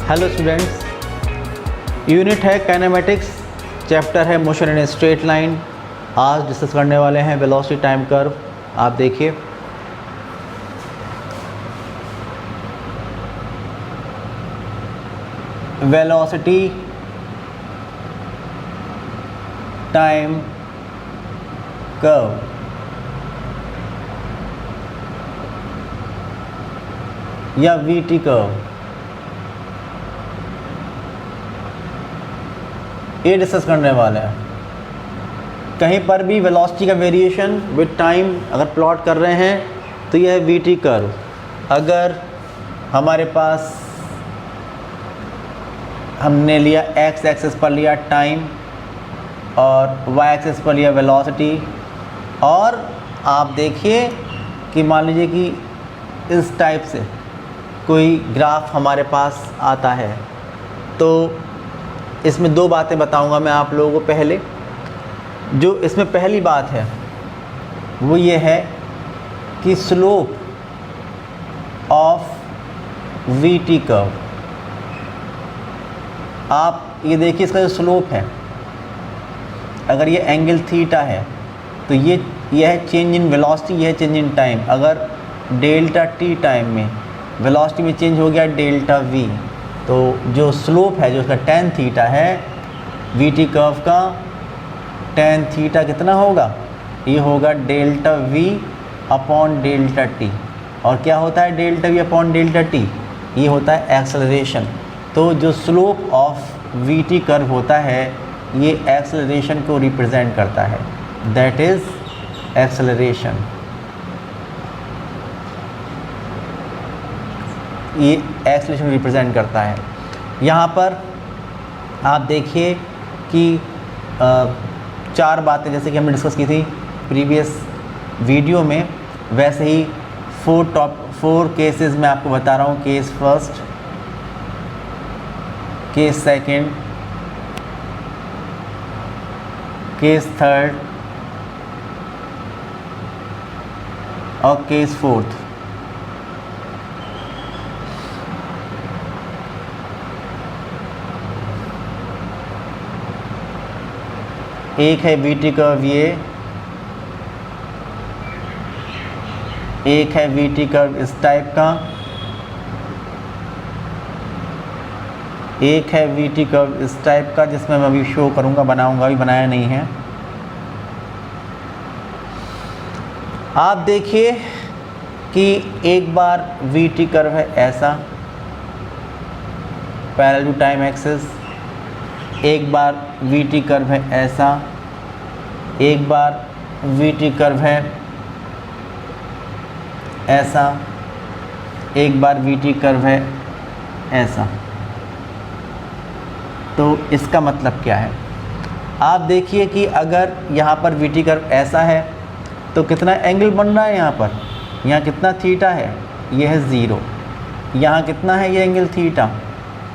Hello students, unit है kinematics, chapter है motion in straight line. आज डिस्कस करने वाले हैं वेलोसिटी टाइम कर्व। आप देखिए, वेलोसिटी टाइम कर्व या वीटी कर्व, ये डिस्कस करने वाले हैं। कहीं पर भी वेलोसिटी का वेरिएशन विद टाइम अगर प्लॉट कर रहे हैं तो यह है वीटी कर्व। अगर हमारे पास हमने लिया एक्स एक्सिस पर लिया टाइम और वाई एक्सिस पर लिया वेलोसिटी, और आप देखिए कि मान लीजिए कि इस टाइप से कोई ग्राफ हमारे पास आता है, तो इसमें दो बातें बताऊंगा मैं आप लोगों को। पहले जो इसमें पहली बात है वो ये है कि स्लोप ऑफ वीटी कर्व, आप ये देखिए इसका जो स्लोप है, अगर ये एंगल थीटा है तो ये है चेंज इन वेलोसिटी, ये है चेंज इन टाइम। अगर डेल्टा टी टाइम में वेलोसिटी में चेंज हो गया डेल्टा वी, तो जो स्लोप है जो उसका टेन थीटा है वीटी कर्व का, टेन थीटा कितना होगा, ये होगा delta we upon delta T. और क्या होता है delta we upon delta t, ये होता है एक्सेलरेशन। तो जो स्लोप ऑफ वीटी कर्व होता है ये एक्सेलरेशन को रिप्रेजेंट करता है, दैट इज़ एक्सेलरेशन। ये एक्सेलरेशन रिप्रेजेंट करता है। यहाँ पर आप देखिए कि चार बातें जैसे कि हमने डिस्कस की थी प्रीवियस वीडियो में, वैसे ही फोर केसेस मैं आपको बता रहा हूँ। Case first, case second, case third और केस फोर्थ। एक है वीटी कर्व ये, एक है वीटी कर्व इस टाइप का, एक है वीटी कर्व इस टाइप का, जिसमें मैं अभी शो करूंगा, बनाऊंगा, अभी बनाया नहीं है। आप देखिए कि एक बार वीटी कर्व है ऐसा पैरेलल टू टाइम एक्सिस, एक बार वीटी कर्व है ऐसा, एक बार वीटी कर्व है ऐसा, एक बार वीटी कर्व है ऐसा। तो इसका मतलब क्या है, आप देखिए कि अगर यहाँ पर वीटी कर्व ऐसा है तो कितना एंगल बन रहा है यहाँ पर, यहाँ कितना थीटा है, ये है 0। यहाँ कितना है ये angle theta,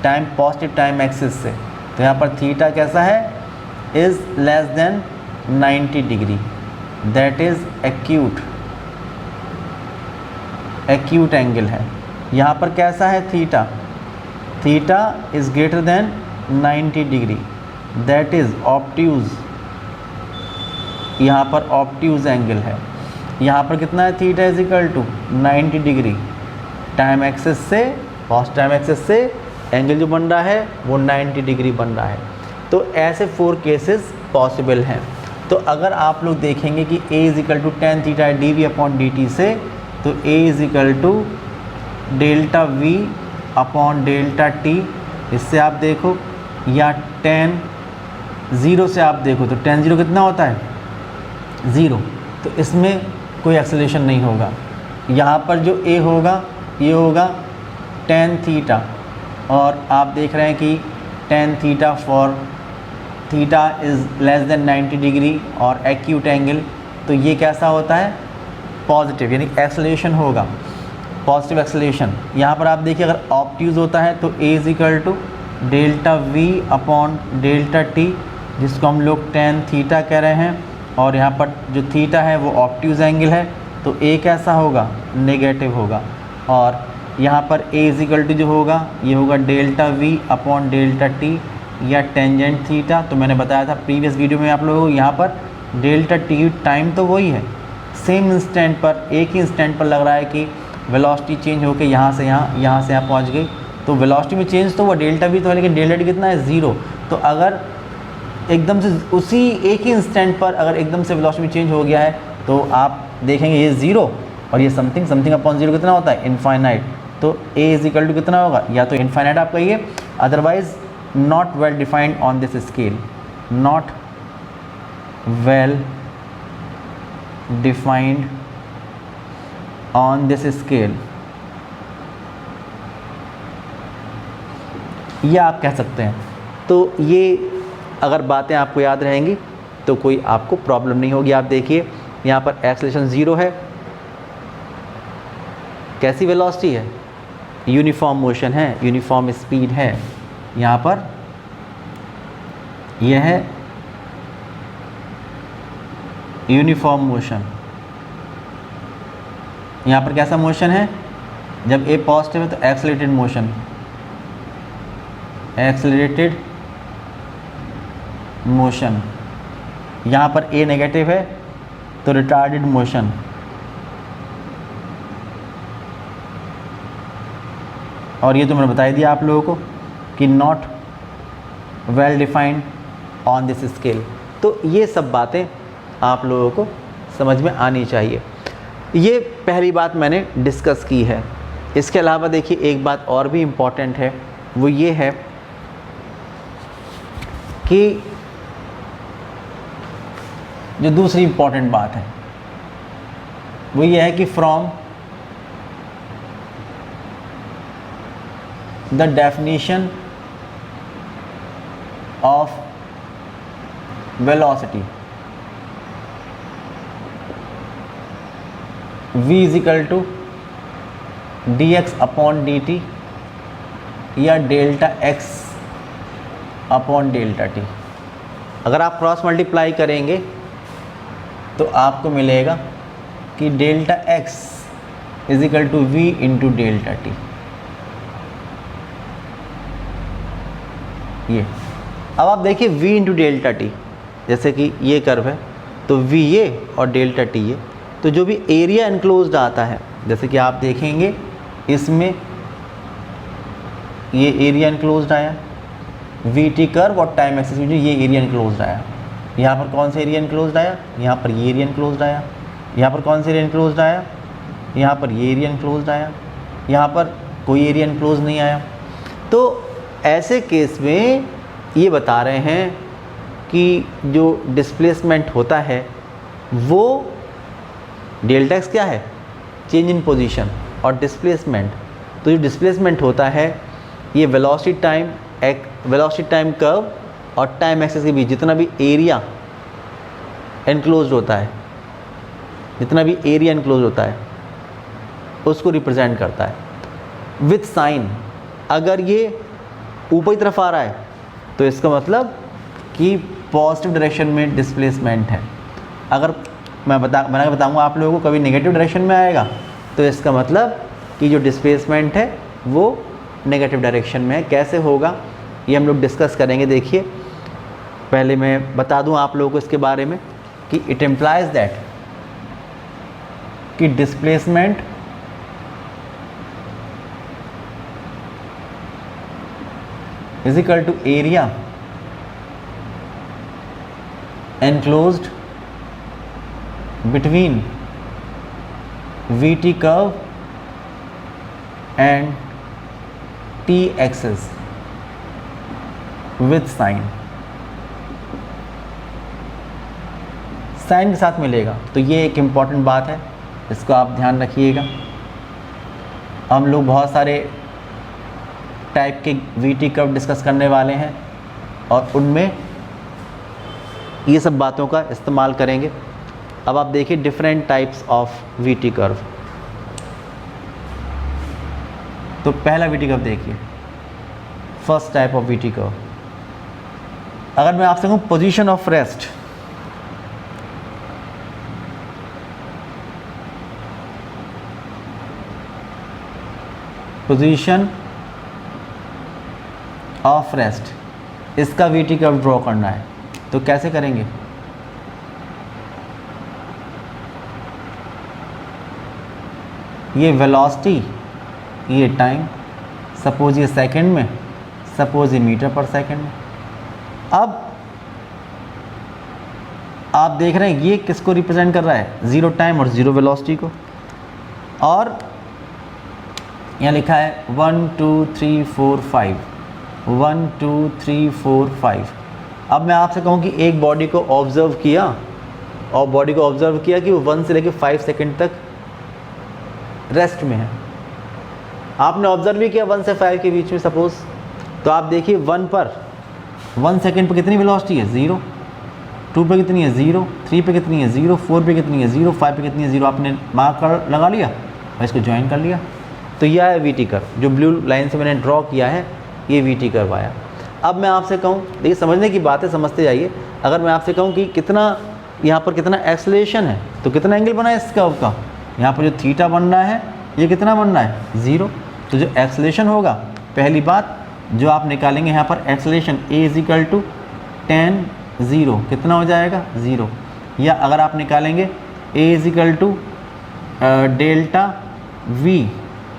time positive time axis से, तो यहाँ पर थीटा कैसा है, is less than 90 degree, that is acute angle है। यहाँ पर कैसा है theta, theta is greater than 90 degree, that is obtuse, यहाँ पर ऑब्ट्यूज एंगल है। यहाँ पर कितना है theta is equal to 90 degree, time axis से पॉजिटिव टाइम एक्सिस से एंगल जो बन रहा है वो 90 डिग्री बन रहा है। तो ऐसे 4 केसेस पॉसिबल हैं। तो अगर आप लोग देखेंगे कि a is equal to tan theta d v upon d t से, तो a is equal to delta we upon delta t, इससे आप देखो, या टेन ज़ीरो से आप देखो तो टेन ज़ीरो कितना होता है 0, तो इसमें कोई एक्सेलरेशन नहीं होगा। यहाँ पर जो a होगा ये होगा टेन थीटा, और आप देख रहे हैं कि tan theta for theta is less than 90 degree और एक्यूट एंगल, तो ये कैसा होता है पॉजिटिव, यानी एक्सेलरेशन होगा, पॉजिटिव एक्सेलरेशन। यहाँ पर आप देखिए अगर ऑब्ट्यूज होता है तो a is equal to delta we upon delta t, जिसको हम लोग टेन थीटा कह रहे हैं, और यहाँ पर जो थीटा है वो ऑब्ट्यूज एंगल है, तो a कैसा होगा नेगेटिव होगा, और यहाँ पर a इजिकल टू जो होगा ये होगा delta v upon delta t या टेंजेंट थीटा। तो मैंने बताया था प्रीवियस वीडियो में आप लोगों को, यहाँ पर डेल्टा t टाइम तो वही है, सेम इंस्टेंट पर, एक ही इंस्टेंट पर लग रहा है कि वेलोसिटी चेंज होकर यहाँ से यहाँ पहुँच गई। तो वेलोसिटी में चेंज तो वो डेल्टा v तो है, लेकिन डेल्टा t कितना है, 0। तो अगर एकदम से उसी एक ही इंस्टेंट पर अगर एकदम से वेलोसिटी में चेंज हो गया है तो आप देखेंगे ये 0 और ये समथिंग अपॉन 0 कितना होता है, इनफाइनाइट। तो a इज इक्वल टू कितना होगा, या तो इनफाइनाइट आप कहिए, otherwise not well defined on this scale, not well defined on this scale, ये आप कह सकते हैं। तो ये अगर बातें आपको याद रहेंगी तो कोई आपको प्रॉब्लम नहीं होगी। आप देखिए यहाँ पर एक्सेलरेशन 0 है, कैसी वेलोसिटी है, यूनिफॉर्म मोशन है, यूनिफॉर्म स्पीड है। यहाँ पर यह है यूनिफॉर्म मोशन। यहाँ पर कैसा मोशन है, जब a पॉजिटिव है तो एक्सेलरेटेड मोशन, एक्सेलरेटेड मोशन। यहाँ पर a नेगेटिव है तो रिटार्डेड मोशन। और ये तो मैंने बता ही दिया आप लोगों को कि not well defined on this scale. तो ये सब बातें आप लोगों को समझ में आनी चाहिए। ये पहली बात मैंने डिस्कस की है। इसके अलावा देखिए एक बात और भी इम्पॉर्टेंट है, वो ये है कि जो दूसरी इम्पॉर्टेंट बात है वो ये है कि from the definition of velocity v is equal to dx upon dt या delta x upon delta t। अगर आप क्रॉस मल्टीप्लाई करेंगे तो आपको मिलेगा कि delta x is equal to v into delta t। ये अब आप देखिए v इंटू डेल्टा टी, जैसे कि ये कर्व है तो v ये और डेल्टा टी ये, तो जो भी एरिया इनक्लोज्ड आता है, जैसे कि आप देखेंगे इसमें ये एरिया इनक्लोज्ड आया, वी टी कर्व और टाइम एक्सिस में जो ये एरिया इनक्लोज्ड आया। यहाँ पर कौन सा एरिया इनक्लोज्ड आया, यहाँ पर ये एरिया इनक्लोज्ड आया। यहाँ पर कौन सा एरिया इनक्लोज्ड आया, यहाँ पर ये एरिया इनक्लोज्ड आया। यहाँ पर कोई एरिया इनक्लोज नहीं आया। तो ऐसे केस में ये बता रहे हैं कि जो डिस्प्लेसमेंट होता है वो डेल्टा एक्स क्या है, चेंज इन पोजीशन, और डिस्प्लेसमेंट, तो जो डिस्प्लेसमेंट होता है ये वेलोसिटी टाइम कर्व और टाइम एक्सिस के बीच जितना भी एरिया एनक्लोज्ड होता है, जितना भी एरिया एनक्लोज होता है उसको रिप्रेजेंट करता है विथ साइन। अगर ये ऊपर की तरफ आ रहा है तो इसका मतलब कि पॉजिटिव डायरेक्शन में डिस्प्लेसमेंट है। अगर मैं बताऊंगा आप लोगों को कभी नेगेटिव डायरेक्शन में आएगा तो इसका मतलब कि जो डिस्प्लेसमेंट है वो नेगेटिव डायरेक्शन में है। कैसे होगा ये हम लोग डिस्कस करेंगे। देखिए पहले मैं बता दूं आप लोगों को इसके बारे में कि इट इम्प्लाइज दैट कि displacement is equal to area enclosed between VT curve and T axis with sign। Sign के साथ मिलेगा, तो ये एक इम्पॉर्टेंट बात है, इसको आप ध्यान रखिएगा। हम लोग बहुत सारे टाइप के VT कर्व डिस्कस करने वाले हैं और उनमें ये सब बातों का इस्तेमाल करेंगे। अब आप देखिए different types of VT curve. तो पहला VT कर्व देखिए, first type of VT curve. अगर मैं आपसे कहूँ position of rest, position of rest, इसका वीटी कर्व ड्रॉ करना है। तो कैसे करेंगे? ये वेलोसिटी, ये टाइम, सपोज ये सेकंड में, सपोज ये मीटर पर सेकंड में। अब आप देख रहे हैं ये किसको रिप्रेजेंट कर रहा है? ज़ीरो टाइम और ज़ीरो वेलोसिटी को। और यहाँ लिखा है 1 2 3 4 5, 1 2 3 4 5। अब मैं आपसे कहूँ कि एक बॉडी को ऑब्जर्व किया, और बॉडी को ऑब्जर्व किया कि वो 1 से लेकर 5 सेकंड तक रेस्ट में है। आपने ऑब्जर्व भी किया 1 से 5 के बीच में सपोज, तो आप देखिए 1 पर 1 सेकंड पर कितनी वेलोसिटी है? 0। 2 पे कितनी है? 0। 3 पे कितनी है? 0। 4 पे कितनी है? 0। 5 पे कितनी है? 0। आपने मार्क कर लगा लिया और इसको ज्वाइन कर लिया। तो यह है वीटी कर्व, जो ब्लू लाइन से मैंने ड्रॉ किया है, ये वीटी कर्व आया। अब मैं आपसे कहूँ, देखिए समझने की बात है, समझते जाइए। अगर मैं आपसे कहूँ कि कितना यहाँ पर कितना एक्सेलरेशन है, तो कितना एंगल बना है इस कर्व का? यहाँ पर जो थीटा बन रहा है, ये कितना बन रहा है? 0। तो जो एक्सेलरेशन होगा, पहली बात जो आप निकालेंगे यहाँ पर acceleration, a is equal to tan 0 कितना हो जाएगा? 0। या अगर आप निकालेंगे A is equal to delta v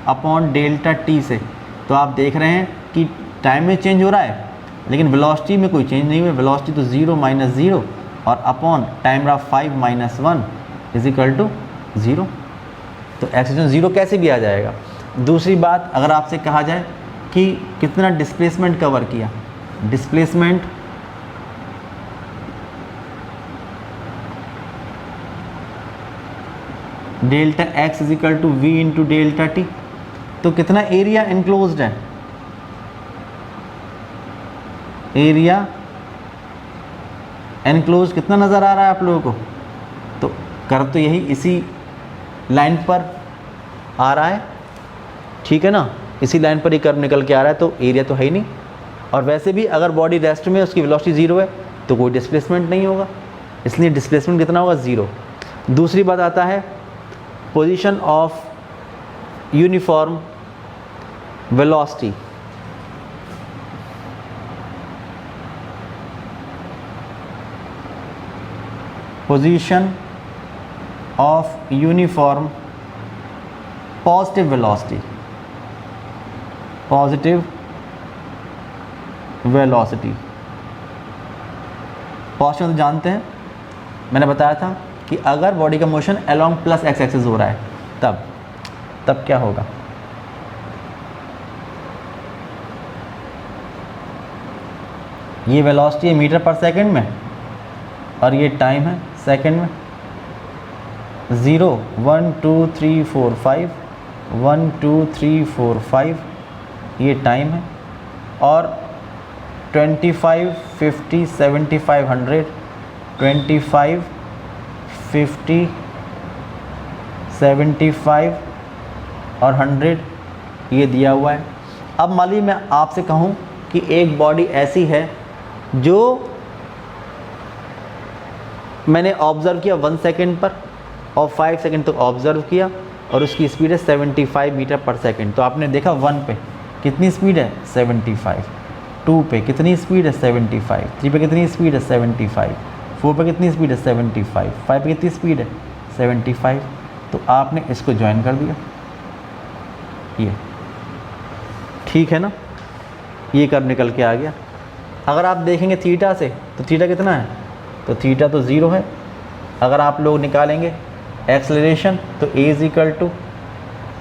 upon delta t से, तो आप देख रहे हैं कि टाइम में चेंज हो रहा है, लेकिन वेलोसिटी में कोई चेंज नहीं हुआ। वेलोसिटी तो 0 माइनस 0 और अपॉन टाइम रहा 5 माइनस 1 इज इक्वल टू 0। तो एक्सेलरेशन 0 कैसे भी आ जाएगा। दूसरी बात, अगर आपसे कहा जाए कि कितना डिस्प्लेसमेंट कवर किया, displacement delta x is equal to v into delta T, तो कितना एरिया एनक्लोज्ड है? एरिया एनक्लोज कितना नज़र आ रहा है आप लोगों को? तो कर्व तो यही इसी लाइन पर आ रहा है, ठीक है ना, इसी लाइन पर ही कर्व निकल के आ रहा है, तो एरिया तो है ही नहीं। और वैसे भी अगर बॉडी रेस्ट में, उसकी वेलोसिटी 0 है, तो कोई डिस्प्लेसमेंट नहीं होगा, इसलिए डिस्प्लेसमेंट कितना होगा? 0। दूसरी बात आता है position of uniform velocity. Position of uniform positive velocity, positive velocity. Positive तो जानते हैं, मैंने बताया था कि अगर बॉडी का motion along plus x axis हो रहा है, तब क्या होगा? ये वेलोसिटी है मीटर पर सेकंड में, और ये टाइम है सेकंड में। 0 1 2 3 4 5, 1 2 3 4 5 ये टाइम है, और 25 50 75 100, 25 50 75 और 100 ये दिया हुआ है। अब मान लीजिए मैं आपसे कहूँ कि एक बॉडी ऐसी है जो मैंने ऑब्ज़र्व किया 1 सेकंड पर और 5 सेकंड तक ऑब्ज़र्व किया, और उसकी स्पीड है 75 मीटर पर सेकंड। तो आपने देखा 1 पे कितनी स्पीड है? 75। 2 पे कितनी स्पीड है? 75। 3 पे कितनी स्पीड है? 75। 4 पे कितनी स्पीड है? 75। 5 पे कितनी स्पीड है? 75। तो आपने इसको ज्वाइन कर दिया, ये ठीक है ना, ये कर्व निकल के आ गया। अगर आप देखेंगे थीटा से, तो थीटा कितना है? तो थीटा तो 0 है। अगर आप लोग निकालेंगे एक्सेलरेशन, तो A is equal to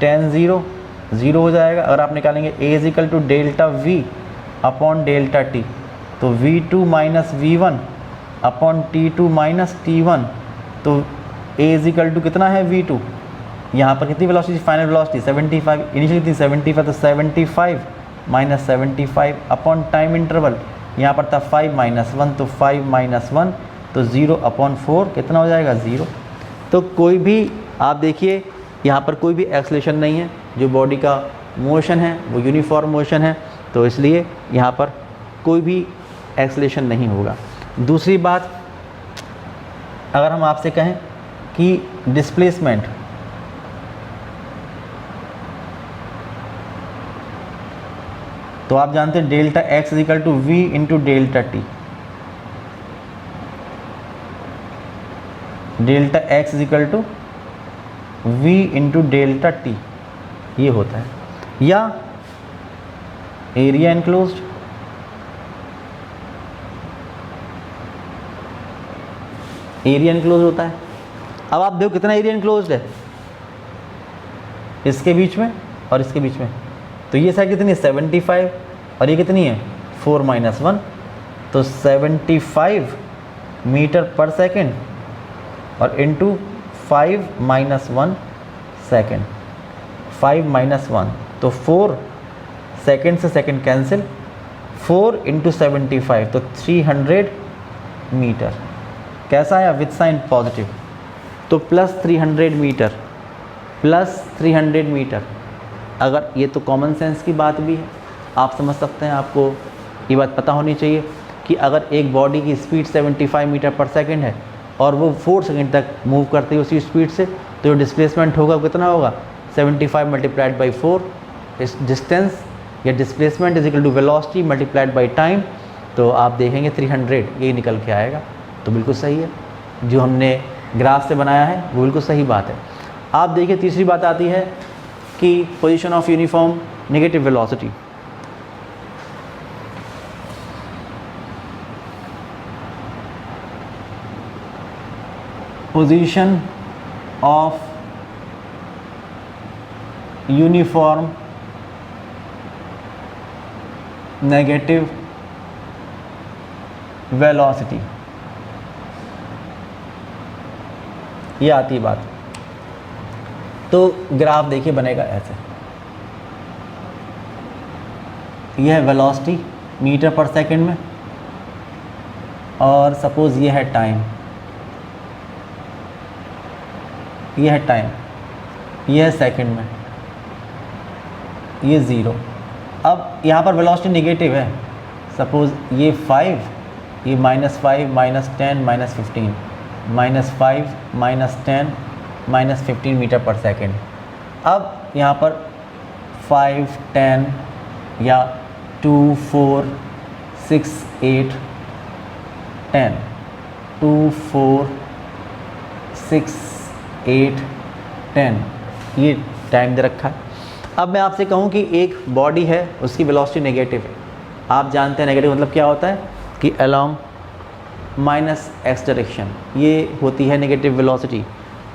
tan 0 0 हो जाएगा। अगर आप निकालेंगे A is equal to delta we upon delta T, तो v2 minus V1 upon t2 minus t1, तो ए इज इक्वल टू कितना है? v2। यहाँ पर कितनी वेलोसिटी? फाइनल वेलोसिटी 75, इनिशियल कितनी? 75, तो 75 माइनस 75 अपॉन टाइम इंटरवल, यहाँ पर था 5 माइनस 1, तो 5 माइनस 1, तो 0 अपॉन 4 कितना हो जाएगा? 0। तो कोई भी आप देखिए यहाँ पर कोई भी एक्सेलरेशन नहीं है, जो बॉडी का मोशन है वो यूनिफॉर्म मोशन है, तो इसलिए यहाँ पर कोई भी एक्सेलरेशन नहीं होगा। दूसरी बात, अगर हम आपसे कहें कि डिस्प्लेसमेंट तो आप जानते हैं delta x is equal to v into delta t. Delta x is equal to v into delta t ये होता है, या एरिया एनक्लोज्ड होता है। अब आप देखो कितना एरिया एनक्लोज्ड है इसके बीच में और इसके बीच में, तो ये साइड कितनी है 75 और ये कितनी है 4 - 1, तो 75 मीटर पर सेकेंड और इंटू 5 - 1 सेकेंड, 5 - 1 तो 4 सेकेंड से सेकेंड कैंसिल, 4 × 75 तो 300 मीटर। कैसा आया विद साइन पॉजिटिव, तो प्लस 300 मीटर, प्लस 300 मीटर। अगर ये तो कॉमन सेंस की बात भी है, आप समझ सकते हैं, आपको ये बात पता होनी चाहिए कि अगर एक बॉडी की स्पीड 75 मीटर पर सेकेंड है और वो 4 सेकेंड तक मूव करती है उसी स्पीड से, तो जो डिस्प्लेसमेंट होगा कितना होगा 75 मल्टीप्लाइड बाई 4, इस डिस्टेंस या displacement is equal to velocity multiplied by time, तो आप देखेंगे 300 यही निकल के आएगा। तो बिल्कुल सही है, जो हमने ग्राफ से बनाया है वो बिल्कुल सही बात है। आप देखिए तीसरी बात आती है कि position of uniform negative velocity. Position of uniform negative velocity, ये आती है बात। तो ग्राफ देखिए बनेगा ऐसे, यह है वेलोसिटी मीटर पर सेकंड में और सपोज ये है टाइम, ये है टाइम, ये है सेकंड में, ये 0। अब यहाँ पर वेलोसिटी नेगेटिव है, सपोज ये 5, ये -5 - 10 - 15, -5 - 10 - 15 मीटर पर सेकेंड। अब यहाँ पर 5, 10 या 2, 4, 6, 8, 10, 2, 4, 6, 8, 10 ये टाइम दे रखा है। अब मैं आपसे कहूँ कि एक बॉडी है उसकी वेलोसिटी नेगेटिव है, आप जानते हैं नेगेटिव मतलब क्या होता है कि अलोंग माइनस एक्स डायरेक्शन, ये होती है नेगेटिव वेलोसिटी।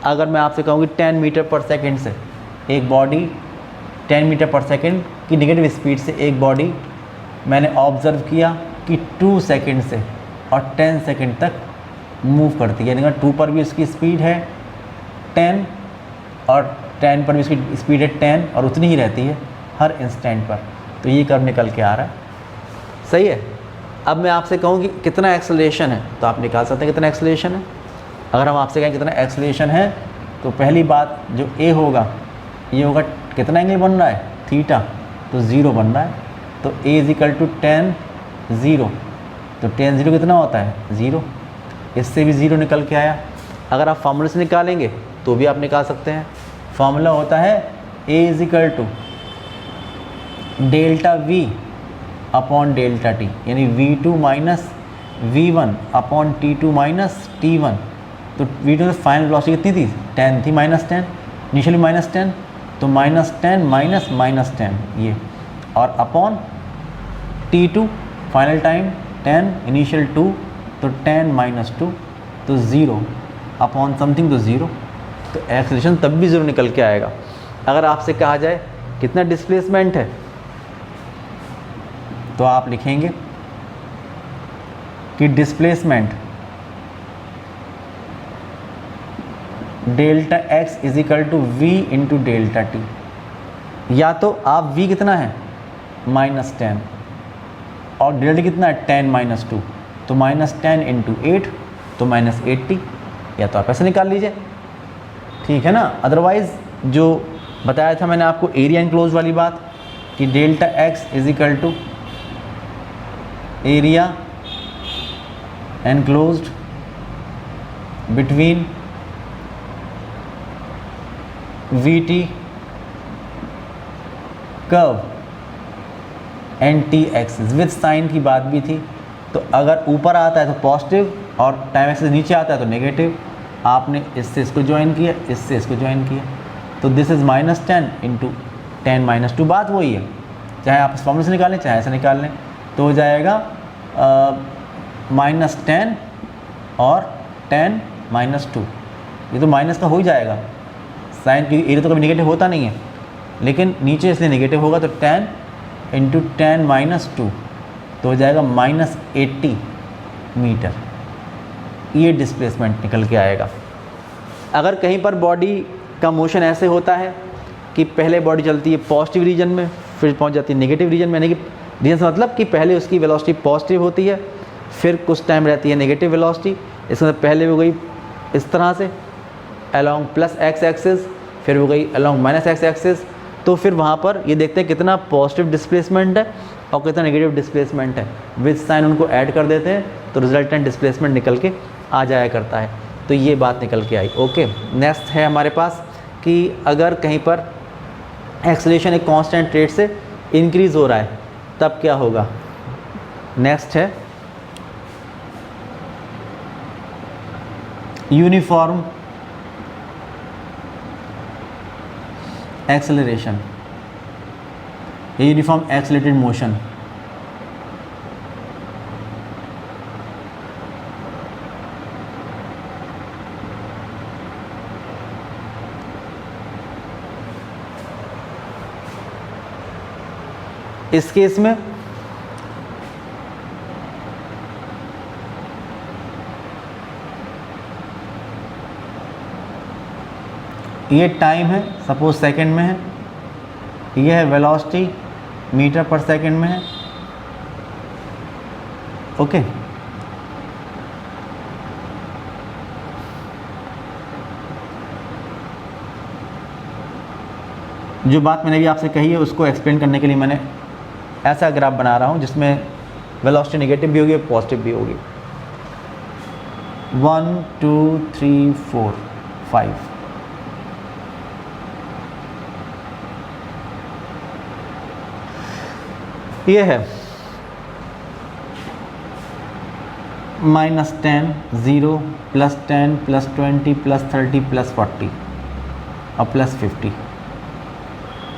अगर मैं आपसे कहूँ कि 10 मीटर पर सेकेंड से एक बॉडी 10 मीटर पर सेकेंड की नेगेटिव स्पीड से एक बॉडी मैंने ऑब्ज़र्व किया कि 2 सेकेंड से और 10 सेकेंड तक मूव करती है, यानी 2 पर भी उसकी स्पीड है 10 और 10 पर भी उसकी स्पीड है 10 और उतनी ही रहती है हर इंस्टेंट पर। तो ये कर्व निकल के आ रहा है, सही है। अब मैं आपसे कहूँ कि कितना एक्सेलरेशन है, तो आप निकाल सकते हैं कितना एक्सेलरेशन है। अगर हम आपसे कहें कितना एक्सेलरेशन है, तो पहली बात जो ए होगा ये होगा कितना एंगल बन रहा है थीटा, तो 0 बन रहा है, तो ए इज इक्वल टू 10 0, तो 10 0 कितना होता है 0, इससे भी 0 निकल के आया। अगर आप फार्मूले से निकालेंगे तो भी आप निकाल सकते हैं, फार्मूला होता है A is equal to delta we upon delta T, यानी V2 minus V1 upon T2 minus T1। तो V2 में फाइनल वेलोसिटी कितनी थी 10 थी, -10 इनिशियली -10, तो -10 माइनस -10 ये, और upon T2 final time 10 initial 2, तो 10 - 2 तो 0 अपॉन समथिंग तो 0, तो एक्सेलरेशन तब भी 0 निकल के आएगा। अगर आपसे कहा जाए कितना डिस्प्लेसमेंट है, तो आप लिखेंगे कि displacement delta x is equal to v into delta t, या तो आप v कितना है -10 और डेल्टा कितना है 10 - 2, तो -10 × 8 तो -80, या तो आप ऐसे निकाल लीजिए, ठीक है ना। अदरवाइज़ जो बताया था मैंने आपको एरिया एनक्लोज वाली बात कि delta x is equal to area enclosed between VT curve and T axis, with sign की बात भी थी। तो अगर ऊपर आता है तो पॉजिटिव और टाइम एक्सिस नीचे आता है तो नेगेटिव। आपने इससे इसको ज्वाइन किया, इससे इसको ज्वाइन किया, तो दिस इज़ -10 इंटू 10 - 2, बात वही है, चाहे आप इस फॉर्मूले से निकालें चाहे ऐसे निकाल लें, तो हो जाएगा -10 और 10 - 2। ये तो माइनस का हो ही जाएगा, साइन की एरिया तो कभी नेगेटिव होता नहीं है, लेकिन नीचे इसलिए नेगेटिव होगा, तो 10 इंटू 10 - 2 तो हो जाएगा -80 मीटर। ये डिस्प्लेसमेंट निकल के आएगा। अगर कहीं पर बॉडी का मोशन ऐसे होता है कि पहले बॉडी चलती है पॉजिटिव रीजन में, फिर पहुंच जाती है नेगेटिव रीजन में, यानी कि रीजन से मतलब कि पहले उसकी वेलोसिटी पॉजिटिव होती है, फिर कुछ टाइम रहती है नेगेटिव वेलोसिटी। इसका मतलब पहले हो गई इस तरह से अलोंग +x एक्सिस, फिर हो गई अलोंग -x एक्सिस, तो फिर वहाँ पर ये देखते हैं कितना पॉजिटिव डिस्प्लेसमेंट है और कितना नेगेटिव डिस्प्लेसमेंट है, विद साइन उनको ऐड कर देते हैं तो रिजल्टेंट डिस्प्लेसमेंट निकल के आ जाया करता है। तो ये बात निकल के आई। ओके, नेक्स्ट है हमारे पास कि अगर कहीं पर एक्सेलरेशन एक कांस्टेंट रेट से इंक्रीज़ हो रहा है तब क्या होगा। नेक्स्ट है uniform acceleration, uniform accelerated motion. इस केस में ये टाइम है, सपोज सेकंड में है, ये है वेलोसिटी मीटर पर सेकंड में है। ओके, जो बात मैंने भी आपसे कही है उसको एक्सप्लेन करने के लिए मैंने ऐसा ग्राफ बना रहा हूँ जिसमें वेलोसिटी नेगेटिव भी होगी पॉजिटिव भी होगी। 1 2 3 4 5 ये है -10 0 +10 +20 +30 +40 और +50,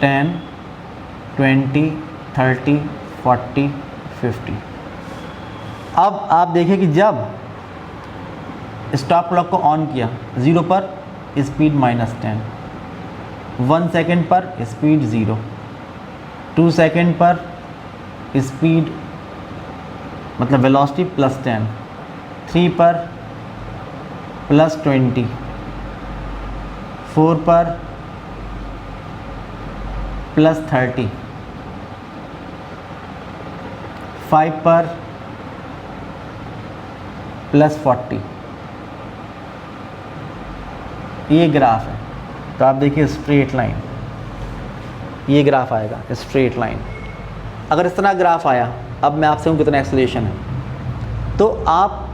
10 20 30 40 50। अब आप देखिए कि जब स्टॉप क्लॉक को ऑन किया 0 पर स्पीड -10, 1 सेकेंड पर स्पीड 0, 2 सेकेंड पर स्पीड मतलब वेलोसिटी +10, 3 पर +20, 4 पर +30, 5 पर +40। ये ग्राफ है, तो आप देखिए स्ट्रेट लाइन, ये ग्राफ आएगा स्ट्रेट लाइन। अगर इस तरह ग्राफ आया, अब मैं आपसे हूँ कितना एक्सेलरेशन है, तो आप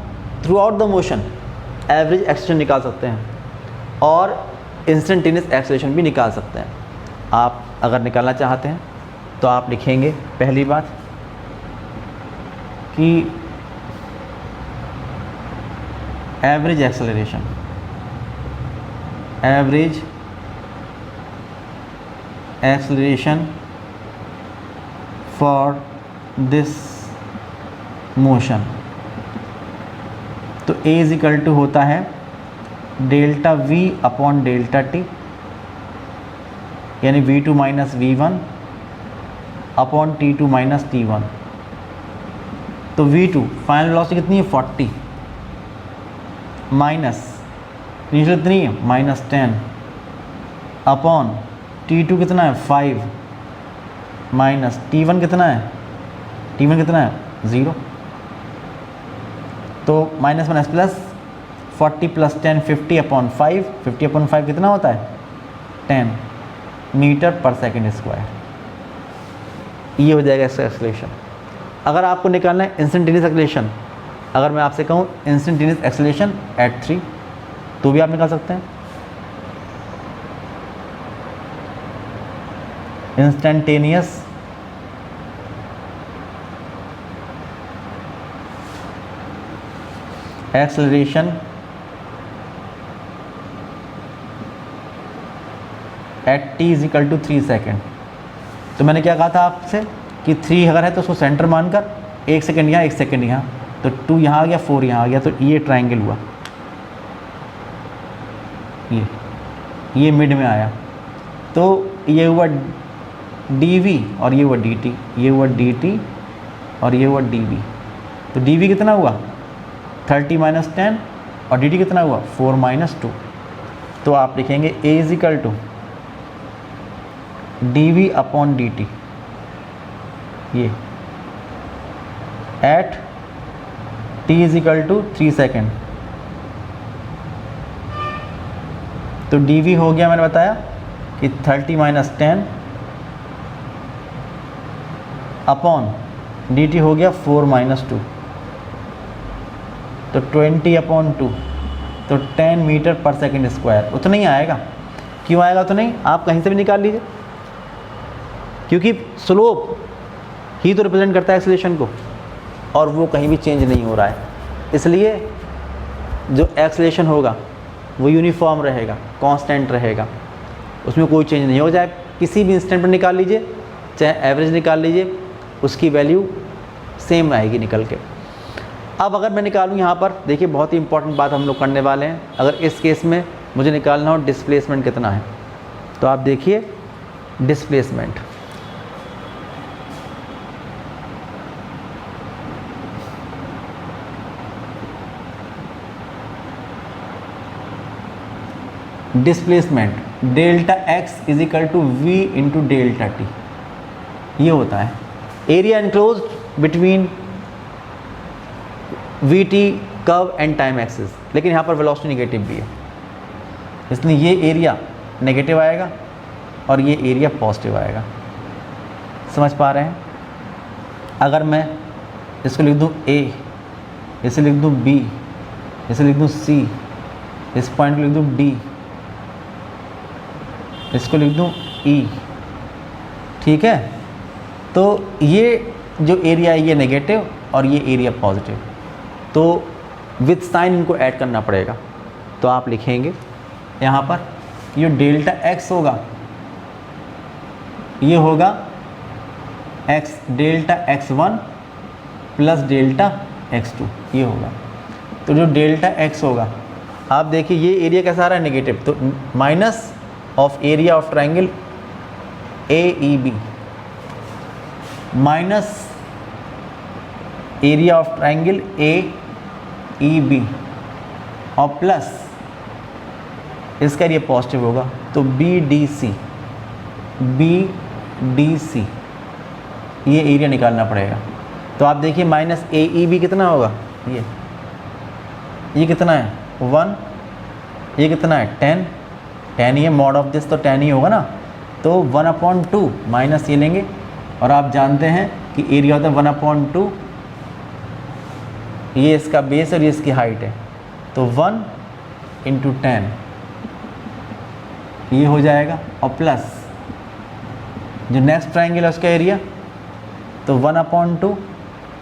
through out the motion average acceleration निकाल सकते हैं और इंस्टेंटेनियस एक्सेलरेशन भी निकाल सकते हैं। आप अगर निकालना चाहते हैं तो आप लिखेंगे पहली बात कि average acceleration, average acceleration for this motion, तो A = होता है delta V upon delta t, यानी V2 - V1 upon T2 - T1। तो V2 फाइनल वेलोसिटी कितनी है 40 माइनस इनिशियल कितनी है -10 अपॉन T2 कितना है 5 माइनस T1 कितना है, T1 कितना है 0। तो -- प्लस 40 + 10 50 अपॉन 5, 50 अपॉन 5 कितना होता है 10 मीटर पर सेकंड स्क्वायर। ये हो जाएगा इसका एक्सेलरेशन। अगर आपको निकालना है इंस्टेंटेनियस एक्सेलरेशन, अगर मैं आपसे कहूँ इंस्टेंटेनियस एक्सेलरेशन एट 3, तो भी आप निकाल सकते हैं। Instantaneous acceleration at t is equal to 3 second. तो मैंने क्या कहा था आपसे कि 3 अगर है तो उसको सेंटर मानकर 1 सेकेंड यहाँ 1 सेकेंड यहाँ, तो 2 यहाँ आ गया 4 यहाँ आ गया, तो ये ट्रायंगल हुआ, ये मिड में आया। तो ये हुआ dv और ये हुआ dt, ये हुआ dt और ये हुआ dv। तो dv कितना हुआ 30 - 10 और dt कितना हुआ 4 - 2। तो आप लिखेंगे a is equal to dv upon dt, ये at t is equal to 3 second. तो dv हो गया, मैंने बताया कि 30 - 10 अपॉन dt हो गया 4 - 2, तो 20/2, तो 10 मीटर पर सेकेंड स्क्वायर। उतना ही आएगा। क्यों आएगा उतना ही? आप कहीं से भी निकाल लीजिए, क्योंकि स्लोप ही तो रिप्रेजेंट करता है एक्सेलरेशन को, और वो कहीं भी चेंज नहीं हो रहा है, इसलिए जो एक्सेलरेशन होगा वो यूनिफॉर्म रहेगा, कांस्टेंट रहेगा, उसमें कोई चेंज नहीं हो जाए। किसी भी इंस्टेंट पर निकाल लीजिए, चाहे एवरेज निकाल लीजिए, उसकी वैल्यू सेम आएगी निकल के। अब अगर मैं निकालूँ यहाँ पर, देखिए बहुत ही इंपॉर्टेंट बात हम लोग करने वाले हैं। अगर इस केस में मुझे निकालना हो डिस्प्लेसमेंट कितना है, तो आप देखिए displacement, displacement delta x is equal to v into delta t, ये होता है area enclose between v t curve and time axis. लेकिन यहाँ पर वेलोसिटी नेगेटिव भी है, इसलिए ये एरिया नेगेटिव आएगा और ये एरिया पॉजिटिव आएगा। समझ पा रहे हैं? अगर मैं इसको लिख दूँ a, इसे लिख दूँ b, इसे लिख दूँ c, इस पॉइंट को लिख दूँ d, इसको लिख दूँ E, ठीक है। तो ये जो एरिया है ये नेगेटिव और ये एरिया पॉजिटिव, तो विथ साइन इनको ऐड करना पड़ेगा। तो आप लिखेंगे यहाँ पर ये डेल्टा x होगा, ये होगा x delta x1 plus delta x2, ये होगा। तो जो डेल्टा x होगा, आप देखिए ये एरिया कैसा आ रहा है नेगेटिव, तो minus of area of triangle AEB minus area of triangle AEB और प्लस इसका एरिया पॉजिटिव होगा, तो BDC ये एरिया निकालना पड़ेगा। तो आप देखिए माइनस AEB कितना होगा, ये कितना है 1, ये कितना है 10 ये मॉड ऑफ दिस तो 10 ही होगा ना, तो 1/2 माइनस ये लेंगे, और आप जानते हैं कि एरिया होता है 1/2, ये इसका बेस और ये इसकी हाइट है, तो 1 × 10 ये हो जाएगा, और प्लस जो नेक्स्ट ट्रायंगल है उसका एरिया, तो 1/2,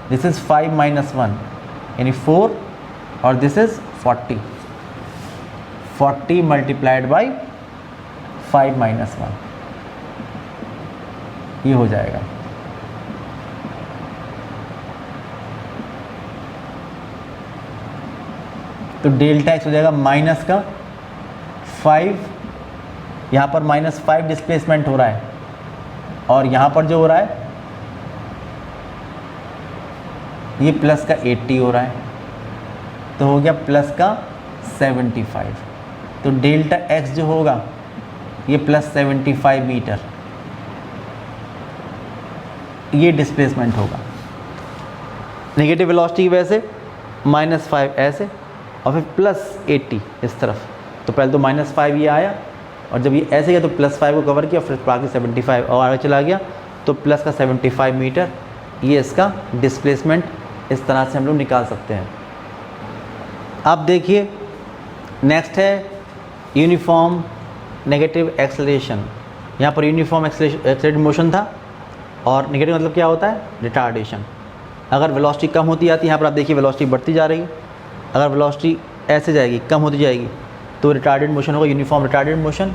दिस इज़ 5 - 1 यानी 4, और दिस इज़ 40 मल्टीप्लाइड बाई 5 - 1, ये हो जाएगा। तो डेल्टा एक्स हो जाएगा माइनस का 5, यहाँ पर -5 डिस्प्लेसमेंट हो रहा है, और यहाँ पर जो हो रहा है ये प्लस का 80 हो रहा है, तो हो गया प्लस का 75। तो डेल्टा एक्स जो होगा ये प्लस 75 मीटर, ये डिस्प्लेसमेंट होगा। नेगेटिव वेलोसिटी की वजह से -5 ऐसे, और फिर प्लस 80 इस तरफ। तो पहले तो -5 ये आया, और जब ये ऐसे गया तो +5 को कवर किया, फिर बाकी 75 और आगे चला गया, तो प्लस का 75 मीटर, ये इसका डिस्प्लेसमेंट इस तरह से हम लोग निकाल सकते हैं। अब देखिए नेक्स्ट है यूनिफॉर्म नेगेटिव एक्सेलरेशन। यहाँ पर यूनिफॉर्म एक्सेलरेटेड मोशन था, और नेगेटिव मतलब क्या होता है, रिटार्डेशन। अगर वेलोसिटी कम होती जाती है, यहाँ पर आप देखिए वेलोसिटी बढ़ती जा रही है, अगर वेलोसिटी ऐसे जाएगी, कम होती जाएगी, तो रिटार्डेड मोशन होगा, यूनिफॉर्म रिटार्डेड मोशन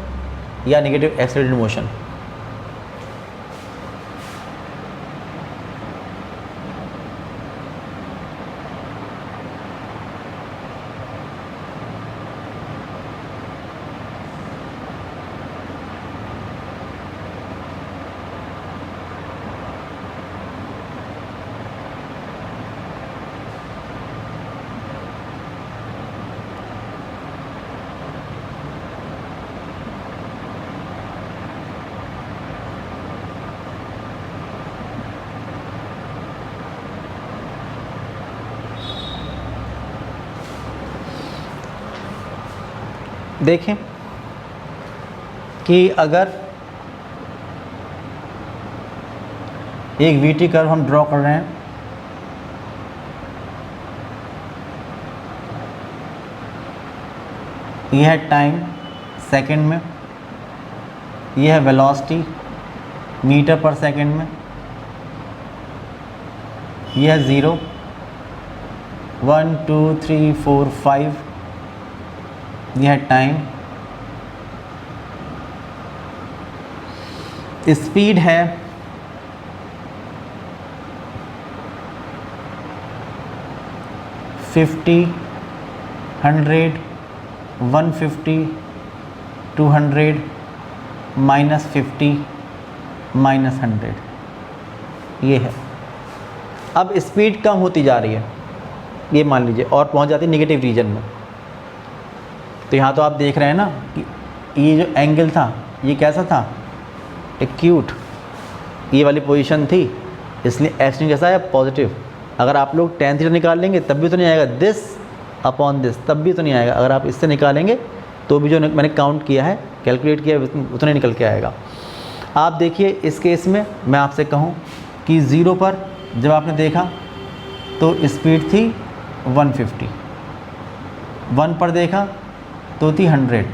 या नेगेटिव एक्सेलरेटेड मोशन। देखें कि अगर एक वीटी कर्व हम ड्रॉ कर रहे हैं, यह है टाइम सेकंड में, यह है वेलोसिटी मीटर पर सेकंड में, यह है 0 1 2 3 4 5, यह है टाइम, स्पीड है 50 100 150 200 -50 -100, ये है। अब स्पीड कम होती जा रही है, ये मान लीजिए, और पहुंच जाती है नेगेटिव रीजन में। तो यहाँ तो आप देख रहे हैं ना कि ये जो एंगल था ये कैसा था, एक्यूट, ये वाली पोजीशन थी, इसलिए एक्शन कैसा है, पॉजिटिव। अगर आप लोग tan थीटा निकाल लेंगे तब भी तो नहीं आएगा, दिस अपॉन दिस तब भी तो नहीं आएगा। अगर आप इससे निकालेंगे तो भी जो मैंने काउंट किया है, कैलकुलेट किया है, उतना निकल के आएगा। आप देखिए इस केस में मैं आपसे कहूँ कि 0 पर जब आपने देखा तो स्पीड थी 150, 1 पर देखा तो थी 100,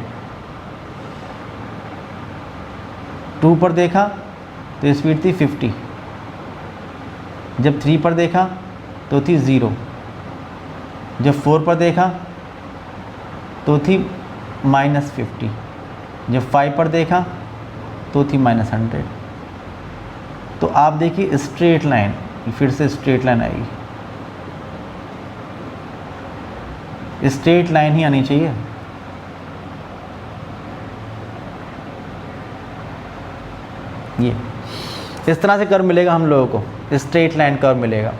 2 पर देखा तो स्पीड थी 50, जब 3 पर देखा तो थी 0, जब 4 पर देखा तो थी -50, जब 5 पर देखा तो थी -100। तो आप देखिए स्ट्रेट लाइन, फिर से स्ट्रेट लाइन आएगी, स्ट्रेट लाइन ही आनी चाहिए। ये इस तरह से कर्व मिलेगा हम लोगों को, स्ट्रेट लाइन कर्व मिलेगा।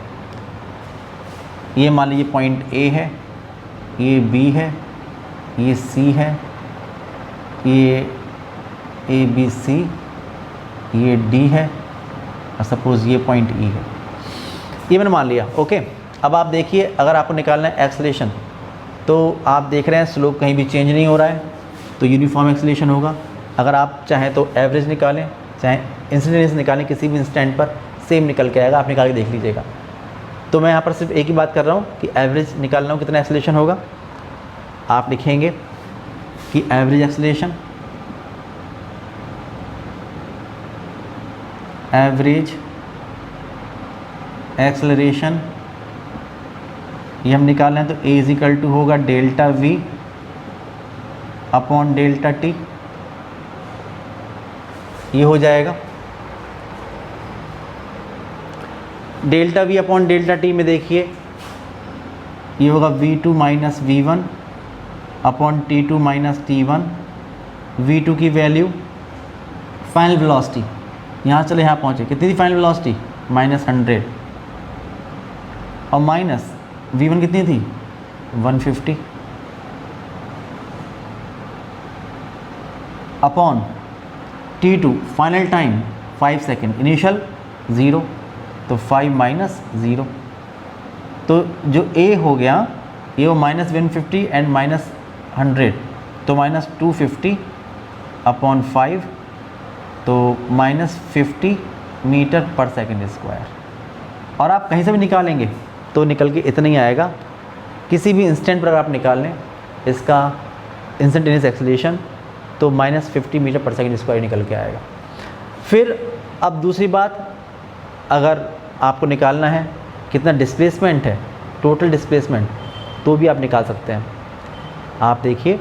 ये मान लीजिए पॉइंट A है, ये B है, ये C है, ये ABC, ये D है, और सपोज़ ये पॉइंट E है। ये मैंने मान लिया, ओके। अब आप देखिए अगर आपको निकालना है एक्सेलरेशन, तो आप देख रहे हैं स्लोप कहीं भी चेंज नहीं हो रहा है, तो यूनिफॉर्म एक्सेलरेशन होगा। अगर आप चाहें तो एवरेज निकालें, चाहे इंस्टेंटेनियस निकालें, किसी भी इंस्टेंट पर सेम निकल के आएगा, आप निकाल के देख लीजिएगा। तो मैं यहाँ पर सिर्फ एक ही बात कर रहा हूँ कि एवरेज निकालना हो कितना एक्सेलरेशन होगा। आप लिखेंगे कि एवरेज एक्सेलरेशन, एवरेज एक्सेलरेशन ये हम निकाल रहे हैं, तो A = होगा delta V upon delta T, ये हो जाएगा। Delta V upon delta T में देखिए ये होगा V2 - V1 upon T2 - T1। V2 की वैल्यू फाइनल वेलोसिटी, यहाँ चले यहाँ पहुँचे, कितनी थी फाइनल वेलोसिटी, -100, और माइनस V1 कितनी थी 150 upon T2 final time 5 second, initial 0, तो 5 - 0, तो जो A हो गया ये वो -150 एंड -100, तो -250 अपॉन 5, तो -50 मीटर पर सेकेंड स्क्वायर। और आप कहीं से भी निकालेंगे तो निकल के इतना ही आएगा। किसी भी इंस्टेंट पर अगर आप निकाल लें इसका इंस्टेंटेनियस एक्सेलरेशन, तो -50 मीटर पर सेकेंड स्क्वायर निकल के आएगा। फिर अब दूसरी बात, अगर आपको निकालना है कितना डिस्प्लेसमेंट है, टोटल डिस्प्लेसमेंट, तो भी आप निकाल सकते हैं। आप देखिए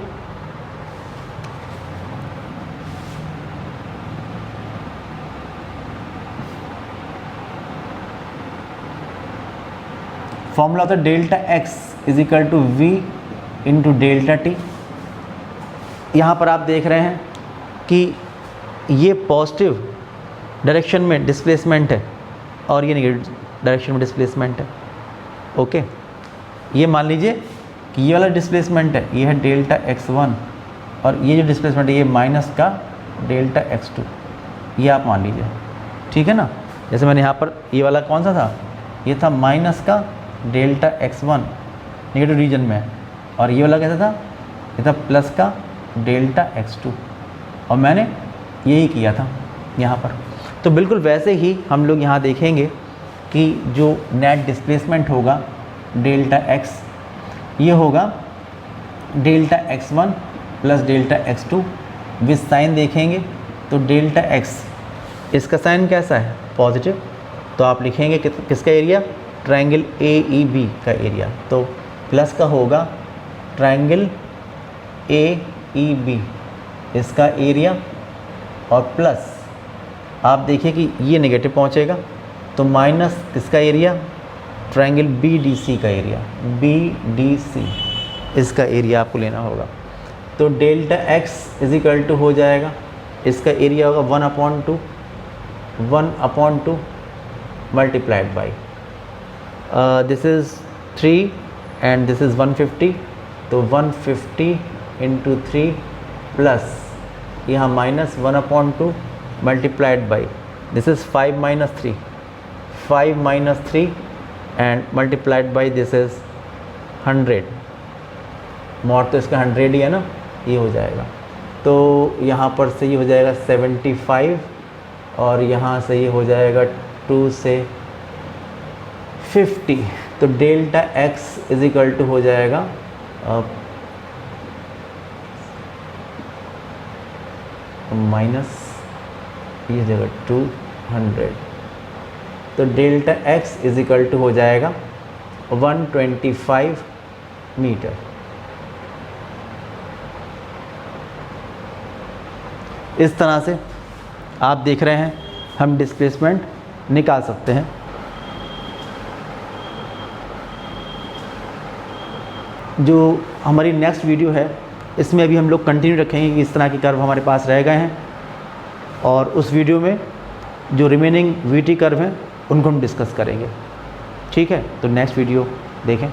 फॉर्मूला होता है delta x is equal to v into delta t. यहाँ पर आप देख रहे हैं कि ये पॉजिटिव डायरेक्शन में डिस्प्लेसमेंट है और ये नेगेटिव डायरेक्शन में डिस्प्लेसमेंट है। ओके, ये मान लीजिए कि ये वाला डिस्प्लेसमेंट है, ये है डेल्टा x1 और ये जो डिस्प्लेसमेंट है ये माइनस का डेल्टा x2, ये आप मान लीजिए, ठीक है ना। जैसे मैंने यहाँ पर ये वाला कौन सा था, ये था माइनस का डेल्टा x1 नेगेटिव रीजन में है, और ये वाला कैसा था, ये था प्लस का डेल्टा x2, और मैंने यही किया था यहाँ पर। तो बिल्कुल वैसे ही हम लोग यहाँ देखेंगे कि जो नेट डिस्प्लेसमेंट होगा डेल्टा x, ये होगा delta x1 plus delta x2 with sign देखेंगे तो डेल्टा x, इसका साइन कैसा है, पॉजिटिव, तो आप लिखेंगे किसका एरिया, ट्रायंगल AEB का एरिया, तो प्लस का होगा ट्रायंगल AEB इसका एरिया, और प्लस आप देखिए कि ये नेगेटिव पहुंचेगा तो माइनस किसका एरिया, ट्रायंगल BDC का एरिया, BDC इसका एरिया आपको लेना होगा। तो delta x is equal to हो जाएगा, इसका एरिया होगा 1/2 multiplied by this is 3 and this is 150, तो 150 इंटू 3 प्लस यहाँ minus 1/2 multiplied by this is 5 minus 3 and multiplied by this is 100, mod तो इसका 100 ही है ना, ये हो जाएगा। तो यहाँ पर से ये हो जाएगा 75 और यहाँ से ये हो जाएगा 2 से 50, तो delta x is equal to हो जाएगा माइनस ये जगह 200, तो delta x is equal to हो जाएगा 125 मीटर। इस तरह से आप देख रहे हैं हम डिस्प्लेसमेंट निकाल सकते हैं। जो हमारी नेक्स्ट वीडियो है इसमें अभी हम लोग कंटिन्यू रखेंगे कि इस तरह के कर्व हमारे पास रह गए हैं, और उस वीडियो में जो रिमेनिंग VT कर्व हैं उनको हम डिस्कस करेंगे। ठीक है, तो नेक्स्ट वीडियो देखें।